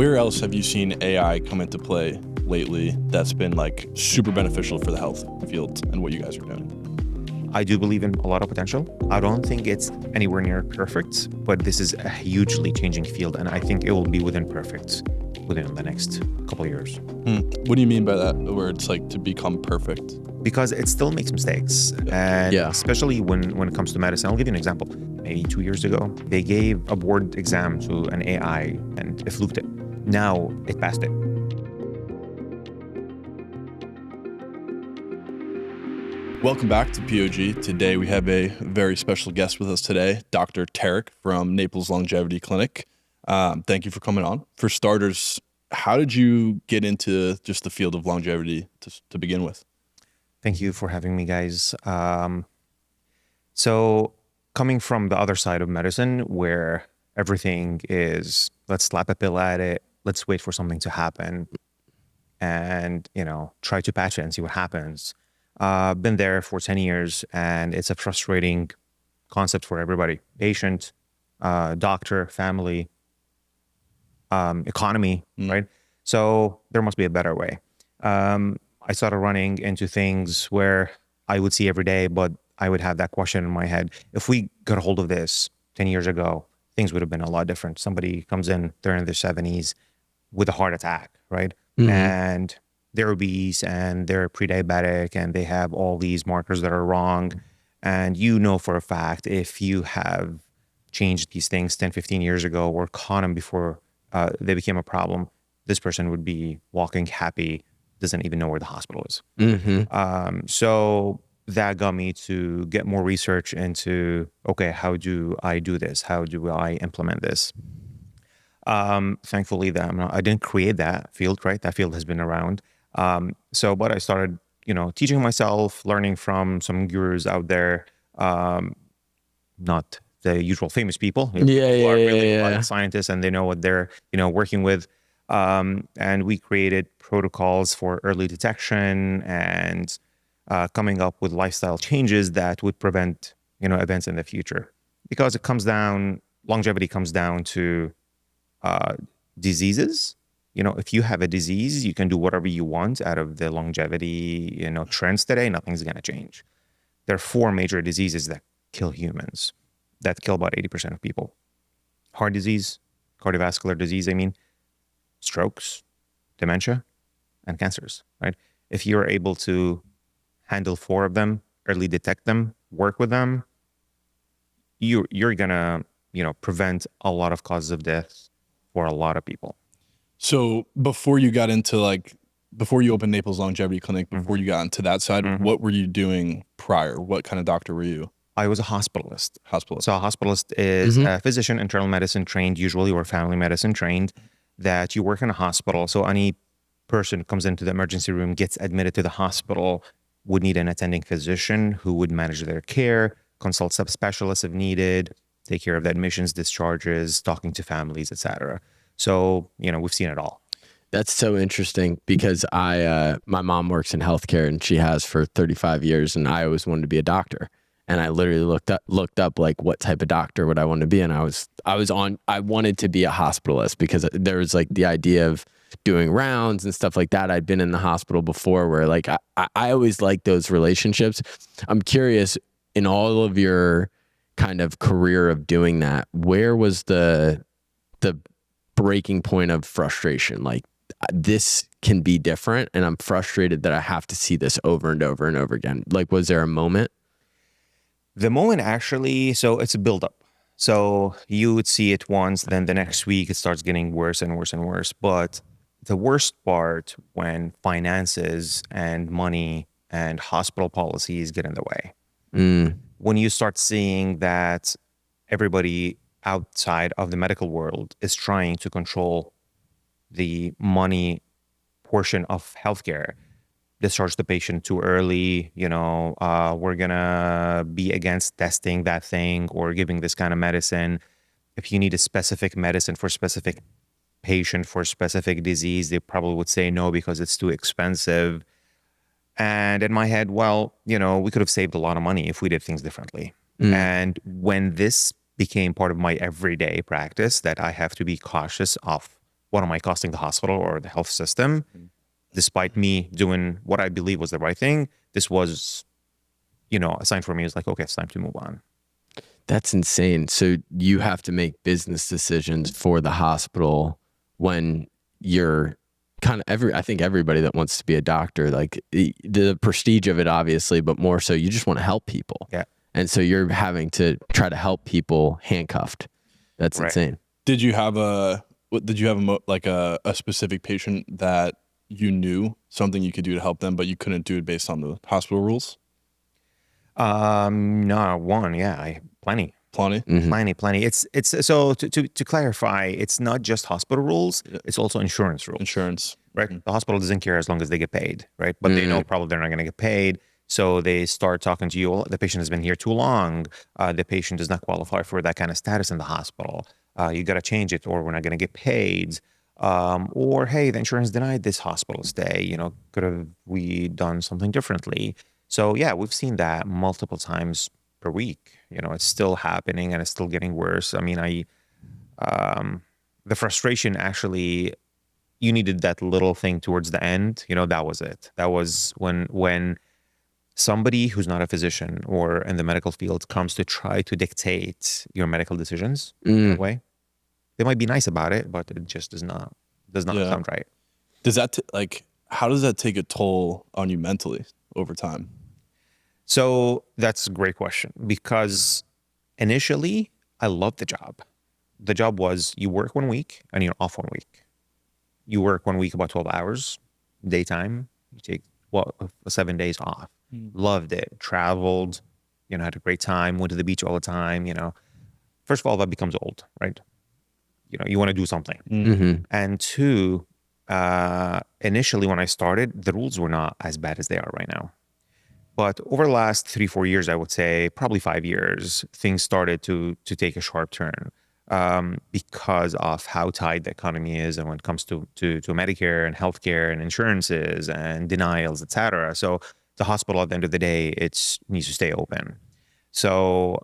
Where else have you seen AI come into play lately that's been like super beneficial for the health field and what you guys are doing? I do believe in a lot of potential. I don't think it's anywhere near perfect, but this is a hugely changing field, and I think it will be within perfect within the next couple of years. What do you mean by that, where it's like to become perfect? Because it still makes mistakes, and especially when it comes to medicine. I'll give you an example. Maybe 2 years ago, they gave a board exam to an AI and it fluked it. Now it passed it. Welcome back to POG. Today we have a very special guest with us today, Dr. Tareq from Naples Longevity Clinic. Thank you for coming on. For starters, how did you get into just the field of longevity to begin with? Thank you for having me, guys. So coming from the other side of medicine, where everything is, let's slap a pill at it, let's wait for something to happen, and try to patch it and see what happens. Been there for 10 years, and it's a frustrating concept for everybody: patient, doctor, family, economy, right? So there must be a better way. I started running into things where I would see every day, but I would have that question in my head. If we got a hold of this 10 years ago, things would have been a lot different. Somebody comes in, they're in their 70s with a heart attack, right? And they're obese and they're pre-diabetic and they have all these markers that are wrong. And for a fact, if you have changed these things 10, 15 years ago or caught them before they became a problem, this person would be walking happy, doesn't even know where the hospital is. So that got me to get more research into, okay, how do I do this? How do I implement this? Thankfully, I didn't create that field, right? That field has been around. But I started, teaching myself, learning from some gurus out there, not the usual famous people who are really scientists and they know what they're, working with. And we created protocols for early detection and coming up with lifestyle changes that would prevent, events in the future. Because longevity comes down to diseases. If you have a disease, you can do whatever you want out of the longevity, trends today, nothing's going to change. There are 4 major diseases that kill humans, that kill about 80% of people. Heart disease, cardiovascular disease, strokes, dementia, and cancers, right? If you're able to handle 4 of them, early detect them, work with them, you're going to, prevent a lot of causes of death for a lot of people. So before you opened Naples Longevity Clinic, before you got into that side, what were you doing prior? What kind of doctor were you? I was a hospitalist. So a hospitalist is a physician, internal medicine trained usually, or family medicine trained, that you work in a hospital. So any person who comes into the emergency room, gets admitted to the hospital, would need an attending physician who would manage their care, consult subspecialists if needed, take care of the admissions, discharges, talking to families, etc. So, we've seen it all. That's so interesting because my mom works in healthcare and she has for 35 years, and I always wanted to be a doctor. And I literally looked up like what type of doctor would I want to be, and I wanted to be a hospitalist because there was like the idea of doing rounds and stuff like that. I'd been in the hospital before where like I always liked those relationships. I'm curious, in all of your kind of career of doing that, where was the breaking point of frustration? Like, this can be different and I'm frustrated that I have to see this over and over and over again. Like, was there a moment? The moment actually, so it's a buildup. So you would see it once, then the next week it starts getting worse and worse and worse. But the worst part, when finances and money and hospital policies get in the way. When you start seeing that everybody outside of the medical world is trying to control the money portion of healthcare, discharge the patient too early, we're gonna be against testing that thing or giving this kind of medicine. If you need a specific medicine for specific patient for specific disease, they probably would say no because it's too expensive. And in my head, we could have saved a lot of money if we did things differently. And when this became part of my everyday practice, that I have to be cautious of what am I costing the hospital or the health system? Despite me doing what I believe was the right thing, this was, a sign for me. It's like, okay, it's time to move on. That's insane. So you have to make business decisions for the hospital when you're kind of I think everybody that wants to be a doctor, like the prestige of it, obviously, but more so you just want to help people. Yeah. And so you're having to try to help people handcuffed. That's Right. insane. Did you have a specific patient that you knew something you could do to help them, but you couldn't do it based on the hospital rules? No, one, yeah, plenty. Plenty. Plenty. It's so to clarify, it's not just hospital rules, it's also insurance rules. Insurance. Right? The hospital doesn't care as long as they get paid, right? But they know probably they're not going to get paid. So they start talking to you, the patient has been here too long. The patient does not qualify for that kind of status in the hospital. You got to change it or we're not going to get paid. Or, hey, the insurance denied this hospital stay. Could have we done something differently? So, yeah, we've seen that multiple times per week. It's still happening and it's still getting worse. I mean, the frustration actually, you needed that little thing towards the end. That was it. That was when somebody who's not a physician or in the medical field comes to try to dictate your medical decisions in a way. They might be nice about it, but it just does not sound right. Does that how does that take a toll on you mentally over time? So that's a great question, because initially I loved the job. The job was you work 1 week and you're off 1 week. You work 1 week about 12 hours, daytime. You take 7 days off. Loved it. Traveled, had a great time. Went to the beach all the time. First of all, that becomes old, right? You want to do something. And two, initially when I started, the rules were not as bad as they are right now. But over the last 3-4 years, I would say probably 5 years, things started to take a sharp turn because of how tight the economy is, and when it comes to Medicare and healthcare and insurances and denials, et cetera. So the hospital, at the end of the day, it needs to stay open. So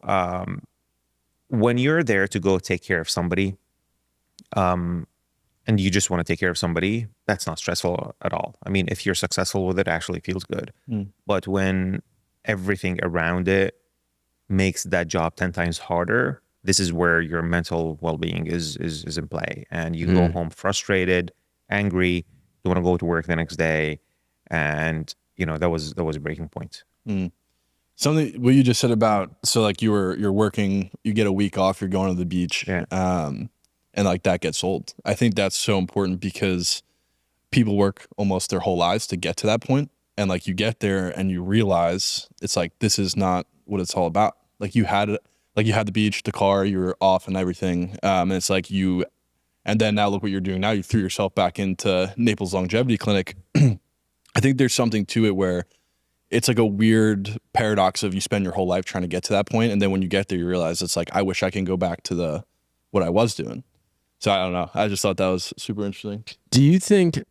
when you're there to go take care of somebody, and you just want to take care of somebody, that's not stressful at all. I mean, if you're successful with it, actually feels good. But when everything around it makes that job 10 times harder, this is where your mental well-being is in play. And you go home frustrated, angry, you want to go to work the next day. And, that was a breaking point. Something what you just said about, so you're working, you get a week off, you're going to the beach. And that gets old. I think that's so important because people work almost their whole lives to get to that point. And you get there and you realize it's this is not what it's all about. You had the beach, the car, you were off and everything. And it's and then now look what you're doing now. You threw yourself back into Naples Longevity Clinic. I think there's something to it where it's a weird paradox of you spend your whole life trying to get to that point. And then when you get there, you realize it's I wish I can go back to what I was doing. So I don't know. I just thought that was super interesting. Do you think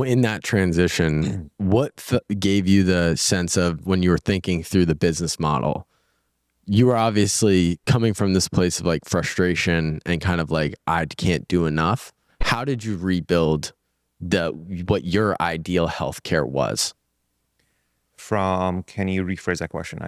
in that transition, what gave you the sense of when you were thinking through the business model? You were obviously coming from this place of frustration and kind of I can't do enough. How did you rebuild what your ideal healthcare was? Can you rephrase that question?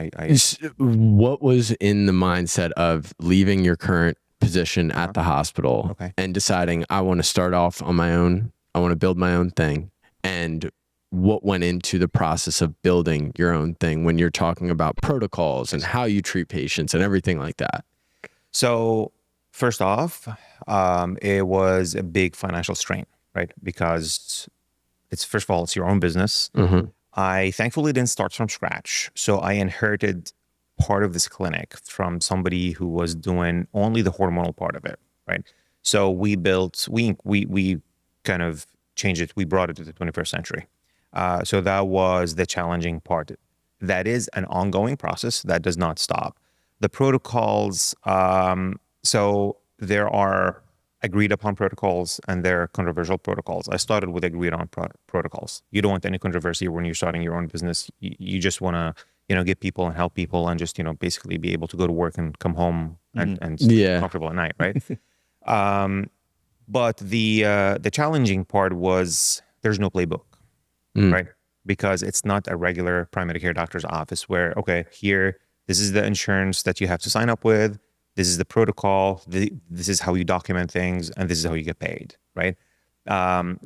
What was in the mindset of leaving your current position at the hospital and deciding I want to start off on my own, I want to build my own thing, and what went into the process of building your own thing when you're talking about protocols and how you treat patients and everything like that? So first off, it was a big financial strain, right? Because first of all, it's your own business. I thankfully didn't start from scratch. So I inherited part of this clinic from somebody who was doing only the hormonal part of it, right? So we kind of changed it. We brought it to the 21st century. So that was the challenging part. That is an ongoing process that does not stop. The protocols, so there are agreed upon protocols and there are controversial protocols. I started with agreed on protocols. You don't want any controversy when you're starting your own business. You just want to get people and help people and just, basically be able to go to work and come home and sleep comfortable at night, right? But the challenging part was there's no playbook, right? Because it's not a regular primary care doctor's office where, okay, here, this is the insurance that you have to sign up with. This is the protocol. This is how you document things, and this is how you get paid, right?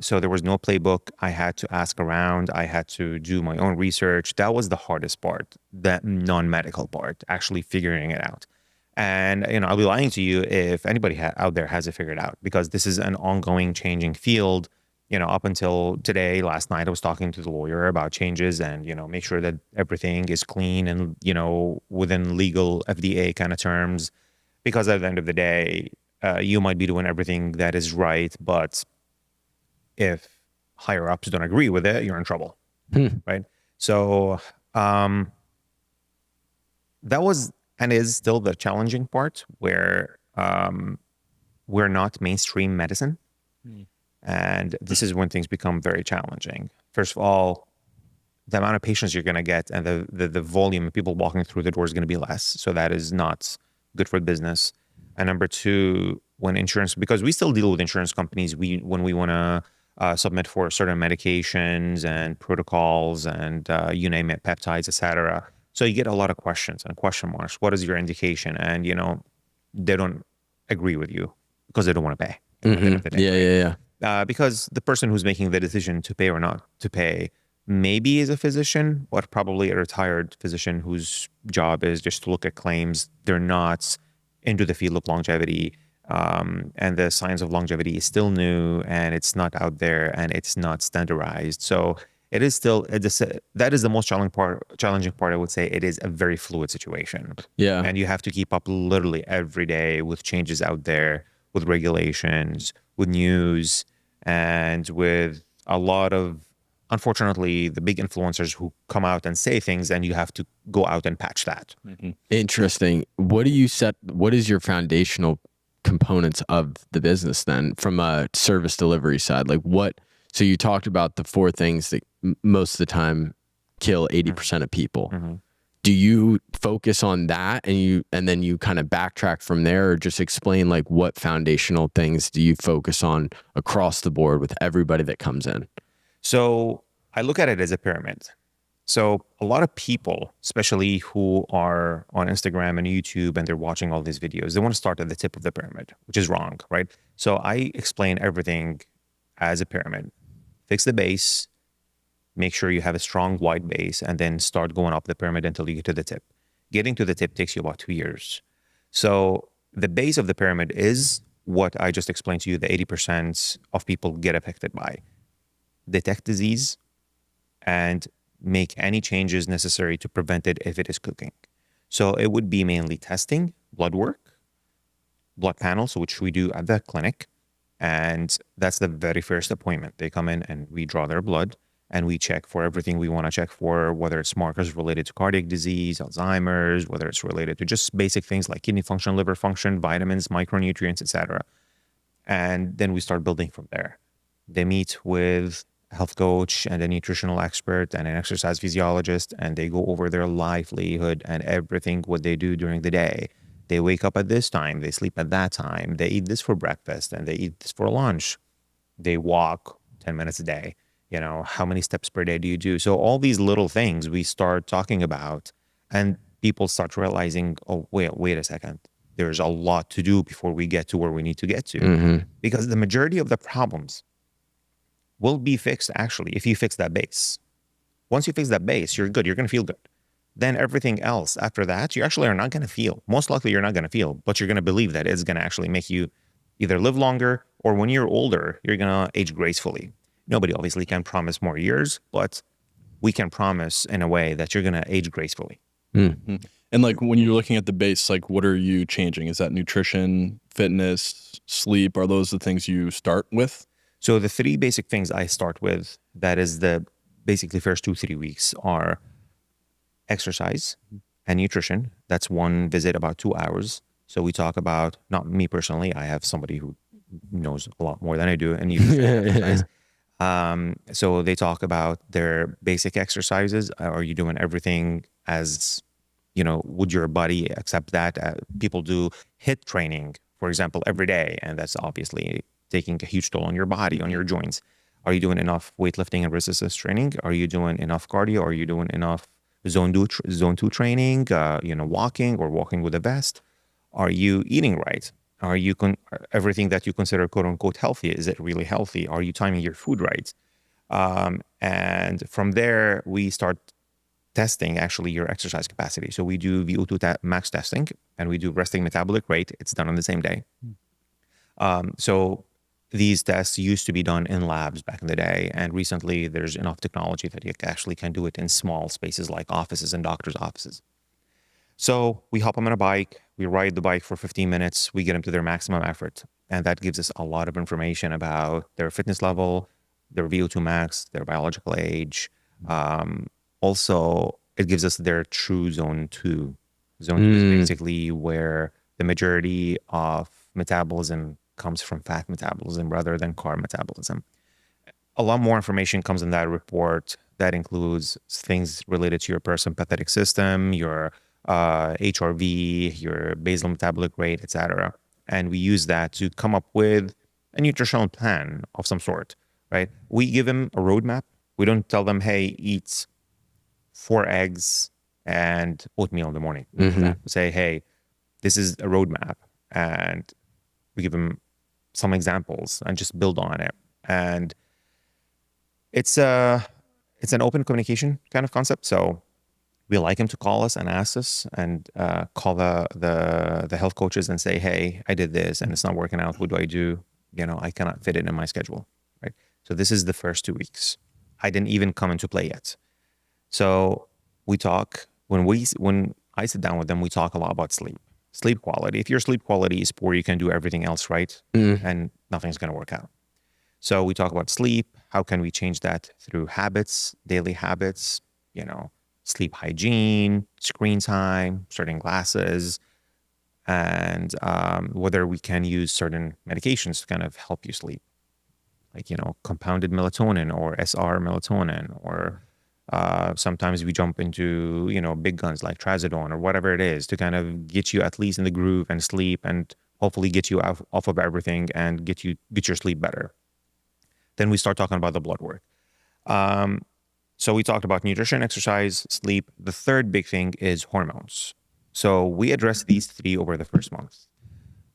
So there was no playbook. I had to ask around. I had to do my own research. That was the hardest part, that non-medical part, actually figuring it out. And, I'll be lying to you if anybody out there has it figured out, because this is an ongoing changing field. Up until today, last night, I was talking to the lawyer about changes and, make sure that everything is clean and, within legal FDA kind of terms, because at the end of the day, you might be doing everything that is right, but if higher ups don't agree with it, you're in trouble, right? So that was and is still the challenging part, where we're not mainstream medicine. And this is when things become very challenging. First of all, the amount of patients you're going to get and the volume of people walking through the door is going to be less. So that is not good for business. And number two, because we still deal with insurance companies, when we want to submit for certain medications and protocols and you name it, peptides, etc. So you get a lot of questions and question marks. What is your indication? And they don't agree with you because they don't want to pay. Yeah. Because the person who's making the decision to pay or not to pay maybe is a physician, but probably a retired physician whose job is just to look at claims. They're not into the field of longevity. And the science of longevity is still new, and it's not out there, and it's not standardized. So it is still, that is the most challenging part, I would say. It is a very fluid situation. Yeah. And you have to keep up literally every day with changes out there, with regulations, with news, and with a lot of, unfortunately, the big influencers who come out and say things, and you have to go out and patch that. Interesting. What is your foundational components of the business then, from a service delivery side? So you talked about the 4 things that most of the time kill 80% of people. Do you focus on that and then you kind of backtrack from there, or just explain what foundational things do you focus on across the board with everybody that comes in? So I look at it as a pyramid. So a lot of people, especially who are on Instagram and YouTube and they're watching all these videos, they want to start at the tip of the pyramid, which is wrong, right? So I explain everything as a pyramid. Fix the base, make sure you have a strong wide base, and then start going up the pyramid until you get to the tip. Getting to the tip takes you about 2 years. So the base of the pyramid is what I just explained to you, the 80% of people get affected by. Detect disease and make any changes necessary to prevent it if it is cooking. So it would be mainly testing, blood work, blood panels, which we do at the clinic. And that's the very first appointment. They come in and we draw their blood and we check for everything we want to check for, whether it's markers related to cardiac disease, Alzheimer's, whether it's related to just basic things like kidney function, liver function, vitamins, micronutrients, etc. And then we start building from there. They meet with a health coach and a nutritional expert and an exercise physiologist, and they go over their livelihood and everything, what they do during the day. They wake up at this time, they sleep at that time, they eat this for breakfast, and they eat this for lunch. They walk 10 minutes a day. How many steps per day do you do? So all these little things we start talking about, and people start realizing, oh, wait a second. There's a lot to do before we get to where we need to get to. Because the majority of the problems will be fixed, actually, if you fix that base. Once you fix that base, you're good. You're going to feel good. Then everything else after that, you actually are not going to feel. Most likely you're not going to feel, but you're going to believe that it's going to actually make you either live longer, or when you're older, you're going to age gracefully. Nobody obviously can promise more years, but we can promise in a way that you're going to age gracefully. And when you're looking at the base, what are you changing? Is that nutrition, fitness, sleep? Are those the things you start with? So the 3 basic things I start with, that is the basically first 2-3 weeks, are exercise and nutrition. That's one visit, about 2 hours. So we talk about, not me personally, I have somebody who knows a lot more than I do, and nutrition. So they talk about their basic exercises. Are you doing everything as, would your body accept that? People do HIIT training, for example, every day, and that's obviously taking a huge toll on your body, on your joints. Are you doing enough weightlifting and resistance training? Are you doing enough cardio? Are you doing enough zone two training, walking or walking with a vest? Are you eating right? Are you everything that you consider quote unquote healthy, is it really healthy? Are you timing your food right? And from there, we start testing actually your exercise capacity. So we do VO2 max testing and we do resting metabolic rate. It's done on the same day. So these tests used to be done in labs back in the day. And recently there's enough technology that you actually can do it in small spaces like offices and doctors' offices. So we hop them on a bike, we ride the bike for 15 minutes, we get them to their maximum effort. And that gives us a lot of information about their fitness level, their VO2 max, their biological age. Also, it gives us their true zone 2. Zone 2 is basically where the majority of metabolism comes from fat metabolism rather than carb metabolism. A lot more information comes in that report that includes things related to your parasympathetic system, your HRV, your basal metabolic rate, etc. And we use that to come up with a nutritional plan of some sort, right? We give them a roadmap. We don't tell them, hey, eat 4 eggs and oatmeal in the morning. We say, hey, this is a roadmap. And we give them some examples and just build on it. And it's an open communication kind of concept. So we like them to call us and ask us and call the health coaches and say, hey, I did this and it's not working out. What do I do? I cannot fit it in my schedule, right? So this is the first 2 weeks. I didn't even come into play yet. So we talk, when I sit down with them, we talk a lot about sleep quality. If your sleep quality is poor, you can do everything else right and nothing's going to work out. So we talk about sleep. How can we change that through habits, daily habits, sleep hygiene, screen time, certain glasses, and whether we can use certain medications to kind of help you sleep, like, compounded melatonin or SR melatonin, or sometimes we jump into, big guns like trazodone or whatever it is to kind of get you at least in the groove and sleep and hopefully get you off of everything and get your sleep better. Then we start talking about the blood work. So we talked about nutrition, exercise, sleep. The third big thing is hormones. So we address these 3 over the first month.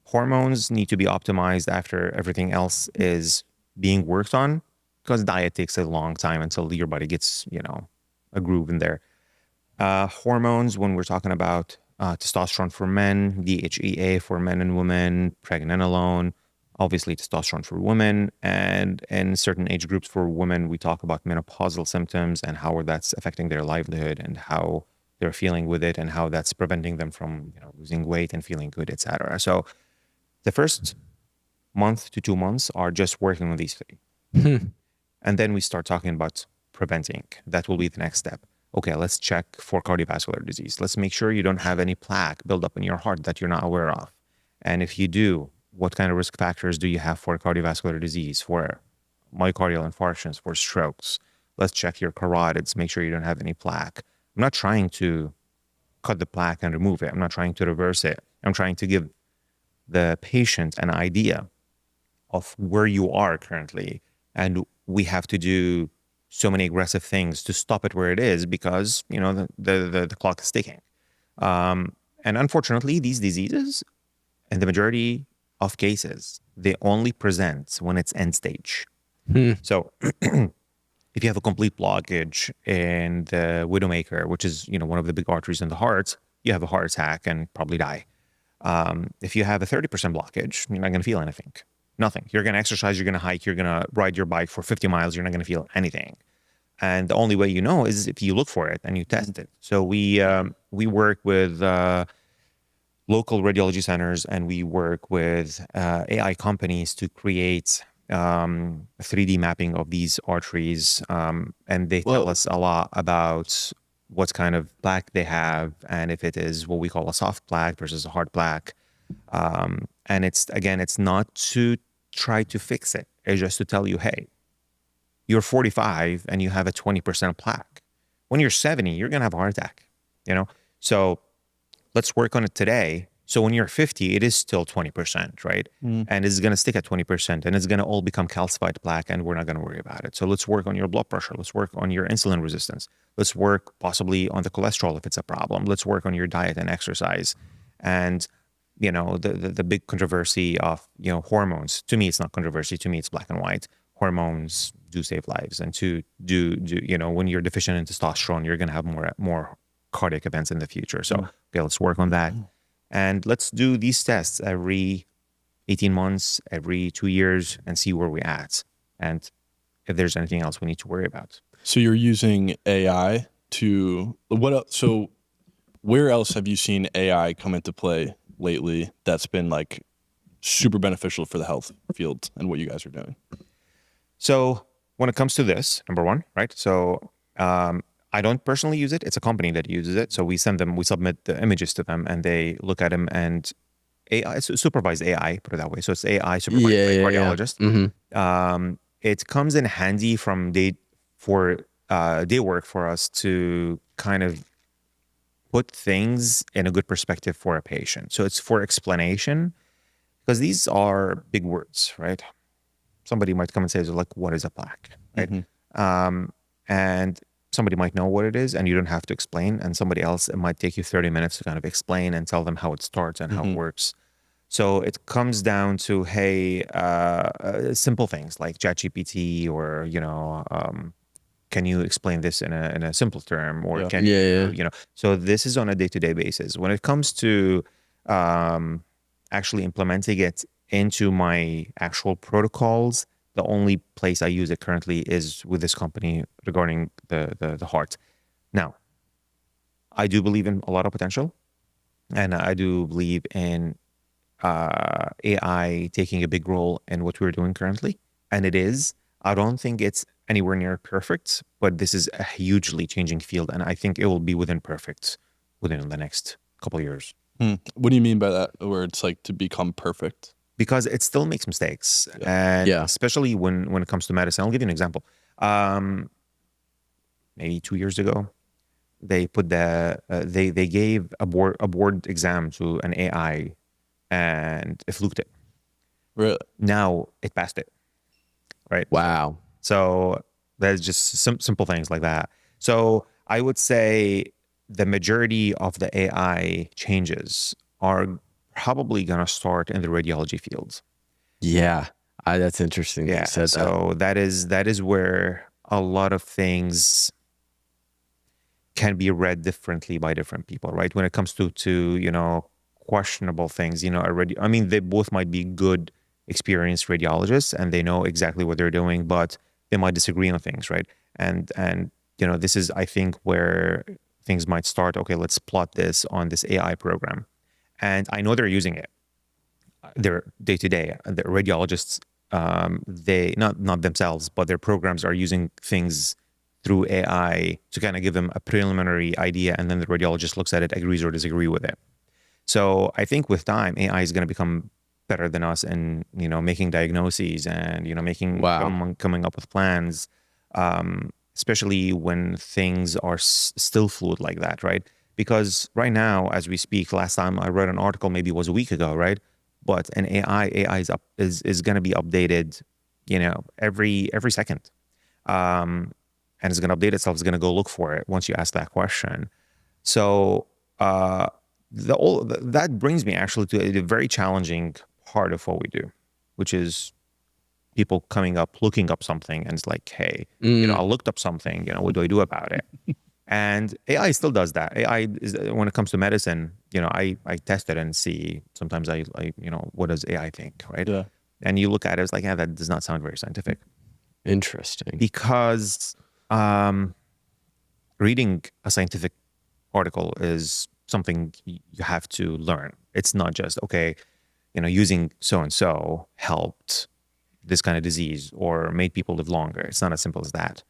Hormones need to be optimized after everything else is being worked on, because diet takes a long time until your body gets, a groove in there. Hormones, when we're talking about testosterone for men, DHEA for men and women, pregnenolone, obviously testosterone for women, and in certain age groups for women, we talk about menopausal symptoms and how that's affecting their livelihood and how they're feeling with it and how that's preventing them from losing weight and feeling good, etc. So the first month to 2 months are just working on these 3. And then we start talking about preventing. That will be the next step. Okay, let's check for cardiovascular disease. Let's make sure you don't have any plaque build up in your heart that you're not aware of. And if you do, what kind of risk factors do you have for cardiovascular disease, for myocardial infarctions, for strokes? Let's check your carotids, make sure you don't have any plaque. I'm not trying to cut the plaque and remove it. I'm not trying to reverse it. I'm trying to give the patient an idea of where you are currently. And we have to do so many aggressive things to stop it where it is because, the clock is ticking. And unfortunately, these diseases, in the majority of cases, they only present when it's end stage. So if you have a complete blockage in the widowmaker, which is, one of the big arteries in the heart, you have a heart attack and probably die. If you have a 30% blockage, you're not going to feel anything. Nothing. You're going to exercise, you're going to hike, you're going to ride your bike for 50 miles, you're not going to feel anything. And the only way you know is if you look for it and you test it. So we work with local radiology centers and we work with AI companies to create a 3D mapping of these arteries. And they tell us a lot about what kind of plaque they have and if it is what we call a soft plaque versus a hard plaque. And it's not to try to fix it. It's just to tell you, hey, you're 45 and you have a 20% plaque. When you're 70, you're going to have a heart attack, So let's work on it today So when you're 50, it is still 20%, right? And it's going to stick at 20%, and it's going to all become calcified plaque, and we're not going to worry about it. So let's work on your blood pressure. Let's work on your insulin resistance. Let's work possibly on the cholesterol if it's a problem. Let's work on your diet and exercise. And the big controversy of hormones. To me, it's not controversy. To me, it's black and white. Hormones do save lives, and when you're deficient in testosterone, you're going to have more cardiac events in the future. So okay, let's work on that. And let's do these tests every 18 months, every 2 years, and see where we're at. And if there's anything else we need to worry about. So you're using AI to what else? So where else have you seen AI come into play lately that's been like super beneficial for the health field and what you guys are doing? So when it comes to this, number one, right? So I don't personally use it. It's a company that uses it. So we submit the images to them, and they look at them, and AI, it's supervised AI, put it that way. So it's AI supervised by a cardiologist. It comes in handy from day work for us to kind of put things in a good perspective for a patient. So it's for explanation, because these are big words, right? Somebody might come and say, like, what is a plaque, right? And somebody might know what it is, and you don't have to explain. And somebody else, it might take you 30 minutes to kind of explain and tell them how it starts and how it works. So it comes down to, hey, simple things like ChatGPT, or can you explain this in a simple term, or can you. So this is on a day-to-day basis. When it comes to actually implementing it into my actual protocols, the only place I use it currently is with this company regarding the heart. Now, I do believe in a lot of potential, and I do believe in AI taking a big role in what we're doing currently, and it is. I don't think it's anywhere near perfect, but this is a hugely changing field, and I think it will be within perfect within the next couple of years. What do you mean by that, where it's like to become perfect? Because it still makes mistakes, and especially when it comes to medicine. I'll give you an example. Maybe 2 years ago, they put they gave a board exam to an AI, and it fluked it. Really? Now it passed it. Right. Wow. So there's just simple things like that. So I would say the majority of the AI changes are probably going to start in the radiology fields. Yeah, that's interesting. Yeah, so that is where a lot of things can be read differently by different people, right? When it comes to questionable things, they both might be good, experienced radiologists, and they know exactly what they're doing, but they might disagree on things, right? And this is, I think, where things might start. Okay, let's plot this on this AI program. And I know they're using it. They're day to day. The radiologists, they not themselves, but their programs are using things through AI to kind of give them a preliminary idea, and then the radiologist looks at it, agrees or disagrees with it. So I think with time, AI is going to become better than us in making diagnoses and coming up with plans, especially when things are still fluid like that, right? Because right now, as we speak, last time I read an article, maybe it was a week ago, right? But an AI is going to be updated, every second, and it's going to update itself. It's going to go look for it once you ask that question. So that brings me actually to a very challenging part of what we do, which is people looking up something, and it's like, hey, I looked up something. What do I do about it? And AI still does that. AI is, when it comes to medicine, I test it and see. Sometimes I what does AI think, right? Yeah. And you look at it, it's like, that does not sound very scientific. Interesting. Because reading a scientific article is something you have to learn. It's not just, okay, using so-and-so helped this kind of disease or made people live longer. It's not as simple as that.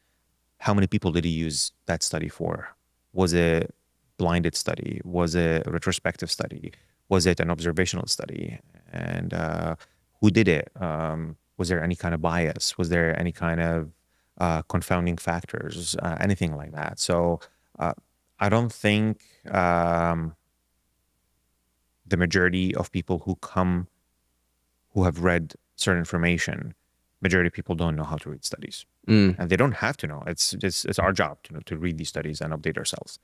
How many people did he use that study for? Was it blinded study? Was it a retrospective study? Was it an observational study? And who did it? Was there any kind of bias? Was there any kind of confounding factors? Anything like that. So I don't think the majority of people who have read certain information, majority of people don't know how to read studies. And they don't have to know. It's our job to read these studies and update ourselves.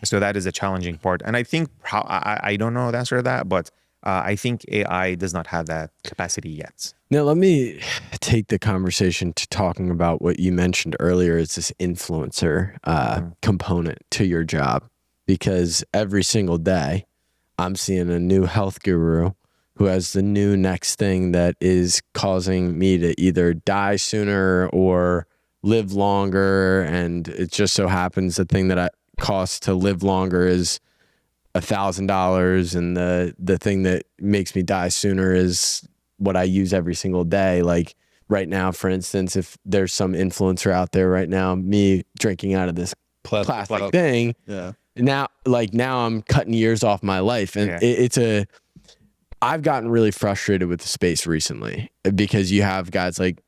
So that is a challenging part. And I think, I don't know the answer to that, but I think AI does not have that capacity yet. Now, let me take the conversation to talking about what you mentioned earlier is this influencer component to your job, because every single day I'm seeing a new health guru who has the new next thing that is causing me to either die sooner or live longer. And it just so happens the thing that I costs to live longer is $1,000, and the thing that makes me die sooner is what I use every single day. Like right now, for instance, if there's some influencer out there right now, me drinking out of this plastic thing, now I'm cutting years off my life. And I've gotten really frustrated with the space recently, because you have guys like,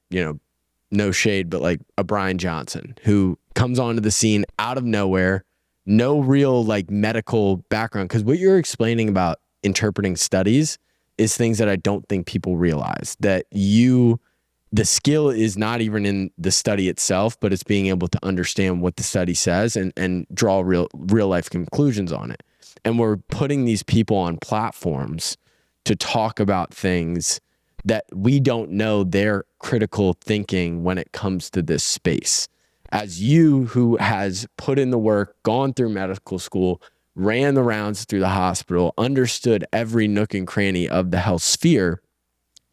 no shade, but like a Brian Johnson who comes onto the scene out of nowhere, no real like medical background. Because what you're explaining about interpreting studies is things that I don't think people realize, that the skill is not even in the study itself, but it's being able to understand what the study says and draw real life conclusions on it. And we're putting these people on platforms to talk about things that we don't know their critical thinking when it comes to this space. As you, who has put in the work, gone through medical school, ran the rounds through the hospital, understood every nook and cranny of the health sphere,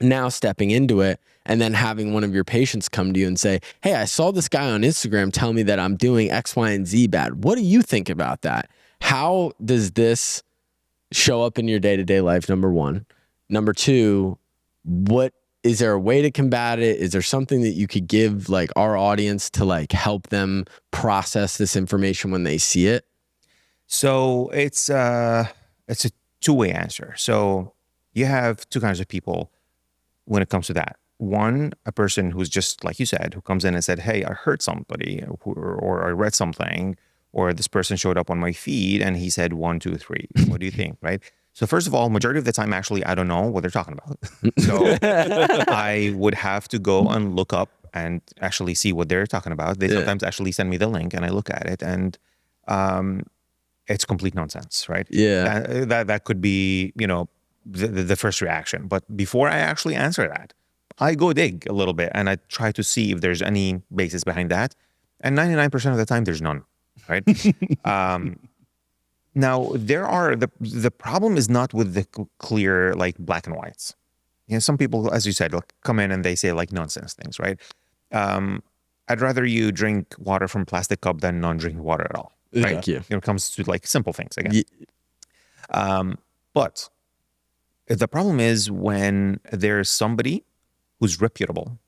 now stepping into it and then having one of your patients come to you and say, hey, I saw this guy on Instagram tell me that I'm doing X, Y, and Z bad. What do you think about that? How does this show up in your day-to-day life, number one? Number two, is there a way to combat it? Is there something that you could give like our audience to like help them process this information when they see it? So it's a two-way answer. So you have two kinds of people when it comes to that. One, a person who's just like you said, who comes in and said, hey, I heard somebody or I read something, or this person showed up on my feed and he said 1, 2, 3. What do you think? Right? So first of all, majority of the time, actually, I don't know what they're talking about. So I would have to go and look up and actually see what they're talking about. They sometimes actually send me the link and I look at it, and it's complete nonsense, right? Yeah. That could be, the first reaction. But before I actually answer that, I go dig a little bit and I try to see if there's any basis behind that. And 99% of the time, there's none, right? Now, the problem is not with the clear, like black and whites. Some people, as you said, come in and they say like nonsense things, right? I'd rather you drink water from a plastic cup than non-drink water at all. Right? Thank you. When it comes to like simple things again. But the problem is when there's somebody who's reputable,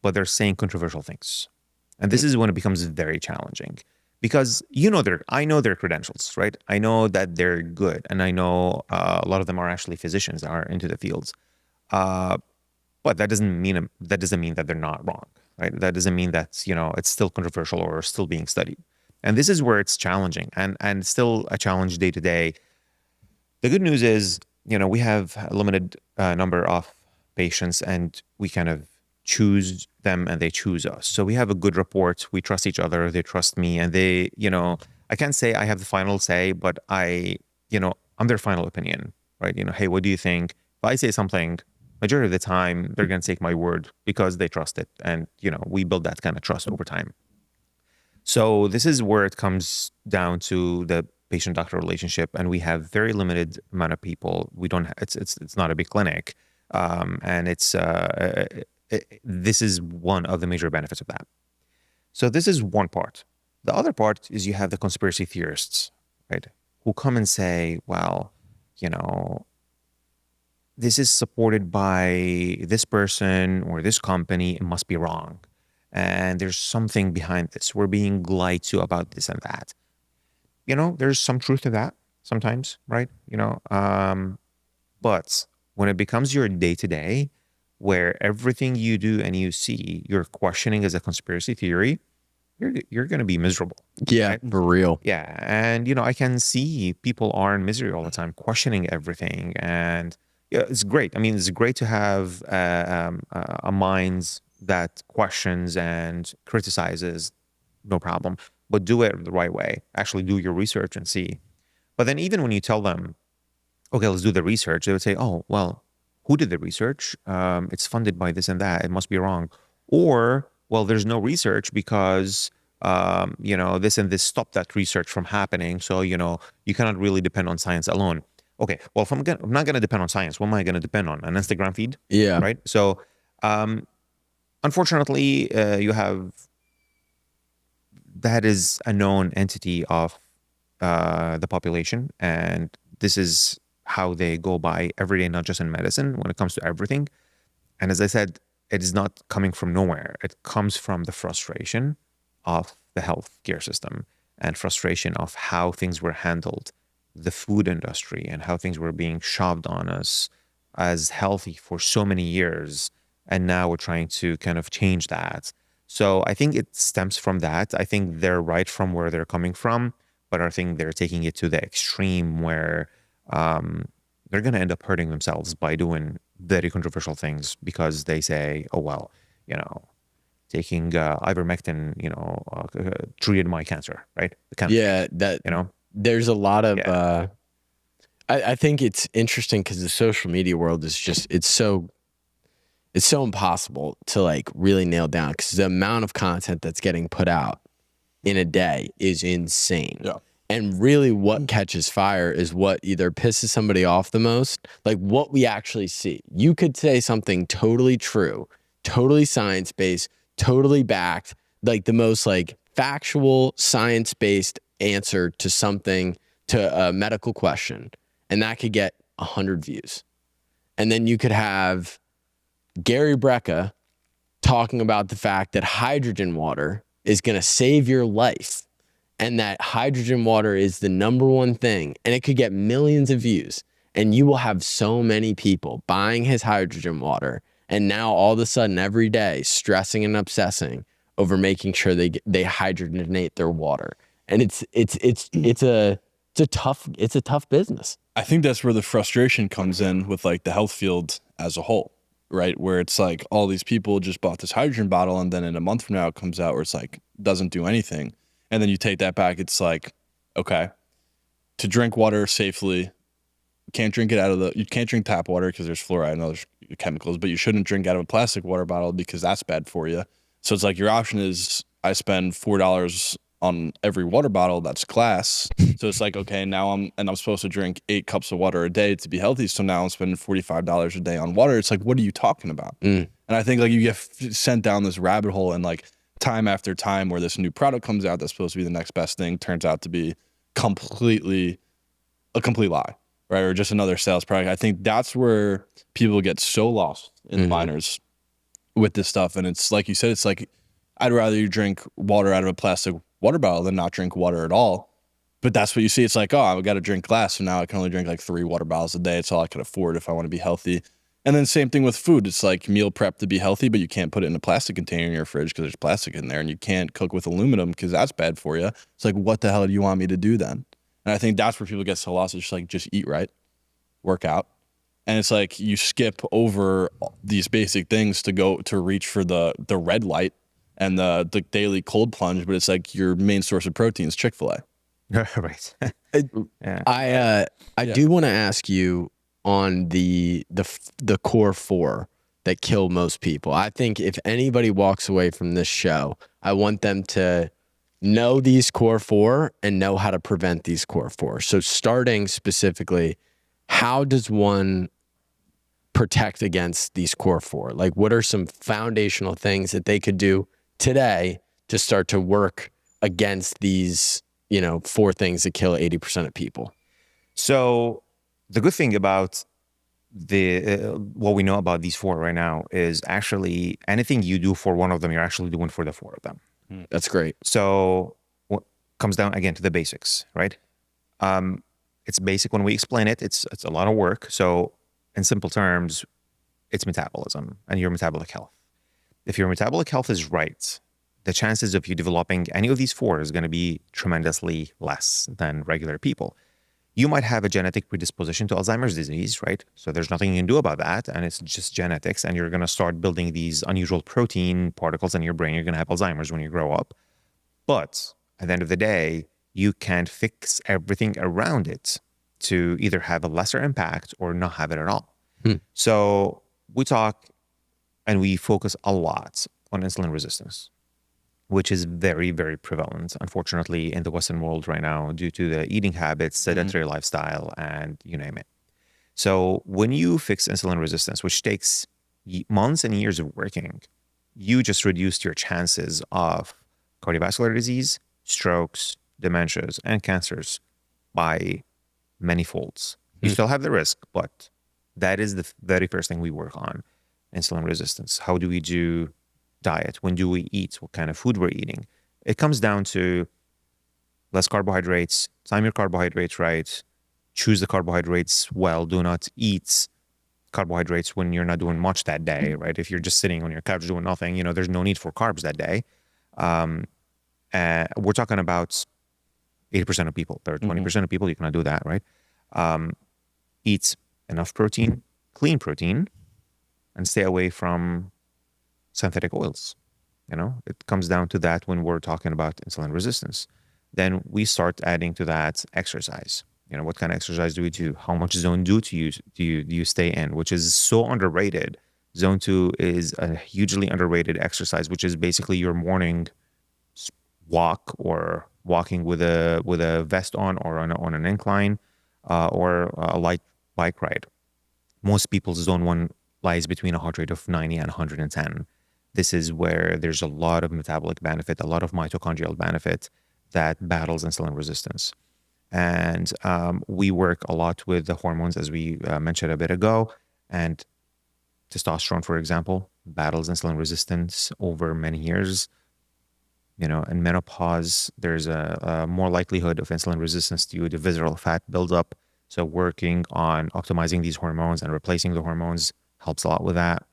but they're saying controversial things. And this is when it becomes very challenging. Because I know their credentials, right? I know that they're good, and I know a lot of them are actually physicians that are into the fields. But that doesn't mean that they're not wrong, right? That doesn't mean that it's still controversial or still being studied. And this is where it's challenging, and still a challenge day to day. The good news is, we have a limited number of patients, and we kind of choose them and they choose us. So we have a good rapport. We trust each other. They trust me, and they, I can't say I have the final say, but I'm their final opinion, right? Hey, what do you think? If I say something, majority of the time, they're going to take my word because they trust it. And, we build that kind of trust over time. So this is where it comes down to the patient-doctor relationship. And we have very limited amount of people. We don't, it's not a big clinic. And this is one of the major benefits of that. So this is one part. The other part is you have the conspiracy theorists, right? Who come and say, well, this is supported by this person or this company, it must be wrong. And there's something behind this. We're being lied to about this and that. There's some truth to that sometimes, right? But when it becomes your day-to-day, where everything you do and you see, you're questioning as a conspiracy theory, you're going to be miserable. Yeah, right? for real. Yeah. And, I can see people are in misery all the time, questioning everything. And yeah, it's great. I mean, it's great to have a mind that questions and criticizes, no problem, but do it the right way. Actually do your research and see. But then even when you tell them, okay, let's do the research, they would say, oh, well, who did the research? It's funded by this and that. It must be wrong. Or, well, there's no research because, this and this stopped that research from happening. So, you cannot really depend on science alone. Okay, well, if I'm not going to depend on science, what am I going to depend on? An Instagram feed? Yeah. Right? So, unfortunately, that is a known entity of the population. And this is how they go by every day, not just in medicine, when it comes to everything. And as I said, it is not coming from nowhere. It comes from the frustration of the healthcare system and frustration of how things were handled, the food industry, and how things were being shoved on us as healthy for so many years. And now we're trying to kind of change that. So I think it stems from that. I think they're right from where they're coming from, but I think they're taking it to the extreme where they're going to end up hurting themselves by doing very controversial things because they say, oh, well, taking ivermectin, treated my cancer, right? Yeah, there's a lot of, I think it's interesting because the social media world is just, it's so impossible to like really nail down because the amount of content that's getting put out in a day is insane. Yeah. And really what catches fire is what either pisses somebody off the most, like what we actually see. You could say something totally true, totally science-based, totally backed, like the most like factual science-based answer to something, to a medical question. And that could get 100 views. And then you could have Gary Brecka talking about the fact that hydrogen water is going to save your life and that hydrogen water is the #1 thing, and it could get millions of views, and you will have so many people buying his hydrogen water, and now all of a sudden every day stressing and obsessing over making sure they hydrogenate their water, and it's a tough business. I think that's where the frustration comes in with like the health field as a whole, right? Where it's like all these people just bought this hydrogen bottle, and then in a month from now it comes out where it's like doesn't do anything. And then you take that back, it's like, okay, to drink water safely, you can't drink tap water because there's fluoride and other chemicals, but you shouldn't drink out of a plastic water bottle because that's bad for you. So it's like your option is I spend $4 on every water bottle that's glass. So it's like, okay, now I'm supposed to drink 8 cups of water a day to be healthy. So now I'm spending $45 a day on water. It's like, what are you talking about? And I think like you get sent down this rabbit hole and like time after time where this new product comes out that's supposed to be the next best thing turns out to be a complete lie, right? Or just another sales product. I think that's where people get so lost in the minors with this stuff. And it's like you said, it's like, I'd rather you drink water out of a plastic water bottle than not drink water at all. But that's what you see. It's like, oh, I've got to drink glass. So now I can only drink like 3 water bottles a day. It's all I can afford if I want to be healthy. And then same thing with food. It's like meal prep to be healthy, but you can't put it in a plastic container in your fridge because there's plastic in there, and you can't cook with aluminum because that's bad for you. It's like, what the hell do you want me to do then? And I think that's where people get so lost. It's just like, just eat right, work out. And it's like you skip over these basic things to reach for the red light and the daily cold plunge, but it's like your main source of protein is Chick-fil-A. Right. I do want to ask you on the core 4 that kill most people. I think if anybody walks away from this show, I want them to know these core 4 and know how to prevent these core 4. So starting specifically, how does one protect against these core 4? Like, what are some foundational things that they could do today to start to work against these, 4 things that kill 80% of people? So the good thing about what we know about these 4 right now is actually anything you do for one of them, you're actually doing for the 4 of them. That's great. So what comes down again to the basics, right? It's basic when we explain it. It's a lot of work. So in simple terms, it's metabolism and your metabolic health. If your metabolic health is right, the chances of you developing any of these four is going to be tremendously less than regular people. You might have a genetic predisposition to Alzheimer's disease, right? So there's nothing you can do about that. And it's just genetics. And you're going to start building these unusual protein particles in your brain. You're going to have Alzheimer's when you grow up. But at the end of the day, you can fix everything around it to either have a lesser impact or not have it at all. So we talk and we focus a lot on insulin resistance, which is very, very prevalent, unfortunately, in the Western world right now due to the eating habits, sedentary lifestyle, and you name it. So when you fix insulin resistance, which takes months and years of working, you just reduced your chances of cardiovascular disease, strokes, dementias, and cancers by many folds. You still have the risk, but that is the very first thing we work on, insulin resistance. How do we do diet? When do we eat? What kind of food we're eating? It comes down to less carbohydrates, time your carbohydrates right, choose the carbohydrates well, do not eat carbohydrates when you're not doing much that day, right? If you're just sitting on your couch doing nothing, there's no need for carbs that day. We're talking about 80% of people. There are 20% of people, you cannot do that, right? Eat enough protein, clean protein, and stay away from synthetic oils. It comes down to that when we're talking about insulin resistance. Then we start adding to that exercise. What kind of exercise do we do? How much zone 2 do you stay in, which is so underrated. Zone 2 is a hugely underrated exercise, which is basically your morning walk or walking with a vest on or on an incline or a light bike ride. Most people's zone 1 lies between a heart rate of 90 and 110. This is where there's a lot of metabolic benefit, a lot of mitochondrial benefit that battles insulin resistance. And we work a lot with the hormones, as we mentioned a bit ago. And testosterone, for example, battles insulin resistance over many years. In menopause, there's a more likelihood of insulin resistance due to visceral fat buildup. So working on optimizing these hormones and replacing the hormones helps a lot with that.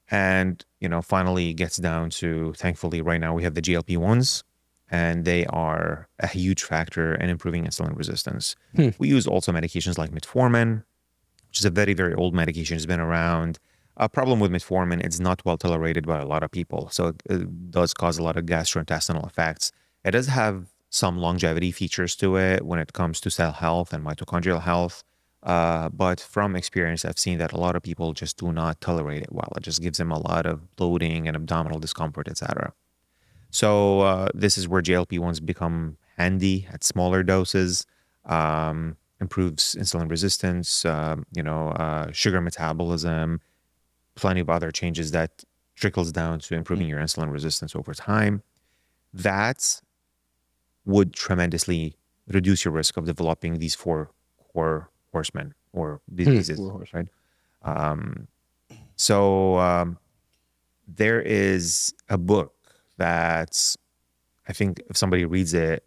And finally gets down to, thankfully, right now we have the GLP-1s, and they are a huge factor in improving insulin resistance. We use also medications like metformin, which is a very, very old medication. It's been around. A problem with metformin, it's not well tolerated by a lot of people. So it does cause a lot of gastrointestinal effects. It does have some longevity features to it when it comes to cell health and mitochondrial health. But from experience, I've seen that a lot of people just do not tolerate it well. It just gives them a lot of bloating and abdominal discomfort, etc. So this is where GLP-1s become handy at smaller doses, improves insulin resistance, sugar metabolism, plenty of other changes that trickles down to improving your insulin resistance over time. That would tremendously reduce your risk of developing these 4 core horsemen or diseases, right? So there is a book that I think if somebody reads it,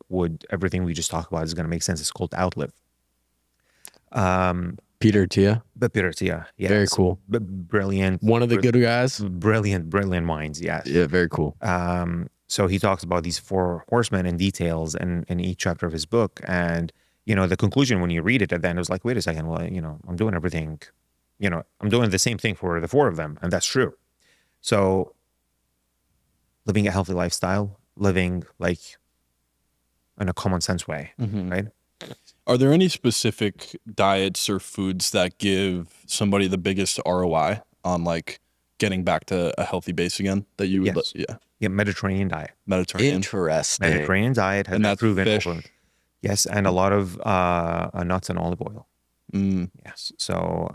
everything we just talked about is going to make sense. It's called Outlive. Peter Tia. Peter Tia, yes. Very cool. Brilliant. One of the good guys. Brilliant minds, yes. Yeah, very cool. So he talks about these 4 horsemen in details in each chapter of his book. And, the conclusion when you read it at the end, it was like, wait a second, well, I'm doing everything, I'm doing the same thing for the 4 of them. And that's true. So living a healthy lifestyle, living like in a common sense way, right? Are there any specific diets or foods that give somebody the biggest ROI on like getting back to a healthy base again that you would? Yes. Yeah, Mediterranean diet. Interesting. Mediterranean diet has been proven. Fish. Yes, and a lot of nuts and olive oil. Yes, so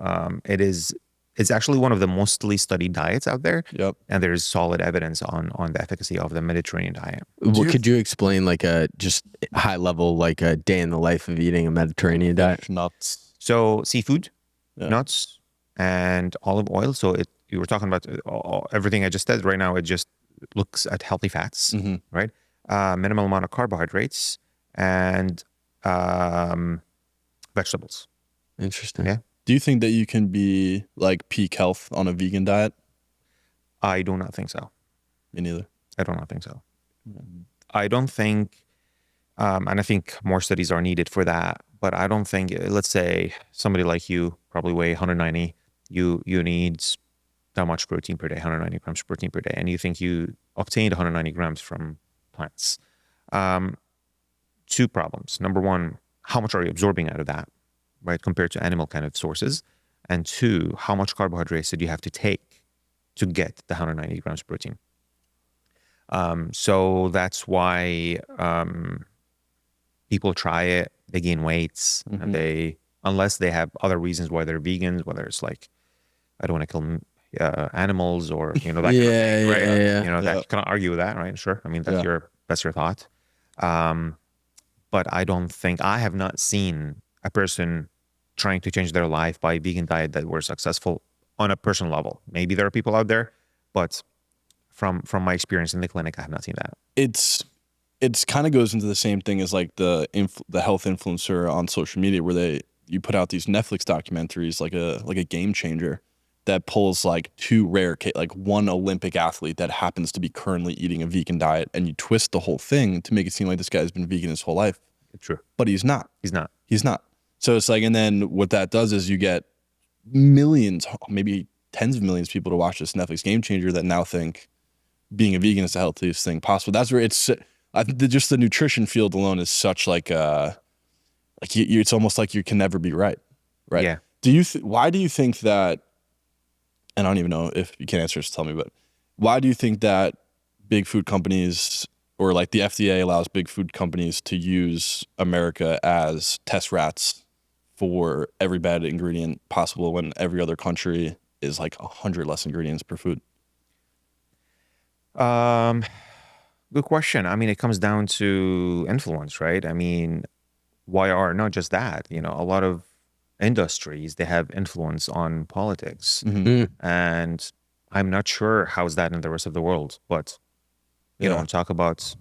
it's actually one of the mostly studied diets out there. Yep. And there's solid evidence on the efficacy of the Mediterranean diet. Well, could you explain like a just high level, like a day in the life of eating a Mediterranean diet? Nuts. So seafood, nuts, and olive oil. So you were talking about everything I just said right now. It just looks at healthy fats, right? Minimal amount of carbohydrates and vegetables. Interesting. Yeah. Do you think that you can be like peak health on a vegan diet? I do not think so. Me neither. I do not think so. I don't think, and I think more studies are needed for that, but I don't think, let's say somebody like you probably weigh 190, you need that much protein per day, 190 grams of protein per day, and you think you obtained 190 grams from plants. Two problems. Number one, how much are you absorbing out of that, right, compared to animal kind of sources? And two, how much carbohydrates did you have to take to get the 190 grams of protein? So that's why people try it, they gain weights, and unless they have other reasons why they're vegans, whether it's like, I don't want to kill animals or, that kind of thing, right? That you cannot argue with that, right? Sure. I mean, that's your thought. But I have not seen a person trying to change their life by a vegan diet that were successful on a personal level. Maybe there are people out there, but from my experience in the clinic, I have not seen that. It's kind of goes into the same thing as like the health influencer on social media, where you put out these Netflix documentaries like a game changer that pulls like two rare like one Olympic athlete that happens to be currently eating a vegan diet, and you twist the whole thing to make it seem like this guy's been vegan his whole life. True. But he's not. He's not. So it's like, and then what that does is you get millions, maybe tens of millions of people to watch this Netflix game changer that now think being a vegan is the healthiest thing possible. That's where I think just the nutrition field alone is such like it's almost like you can never be right. Yeah. Why do you think that, and I don't even know if you can answer this, tell me, but why do you think that big food companies, or like the FDA allows big food companies to use America as test rats for every bad ingredient possible when every other country is like 100 less ingredients per food? Good question. I mean, it comes down to influence, right? I mean, why are not just that, a lot of industries, they have influence on politics. And I'm not sure how's that in the rest of the world, but talk about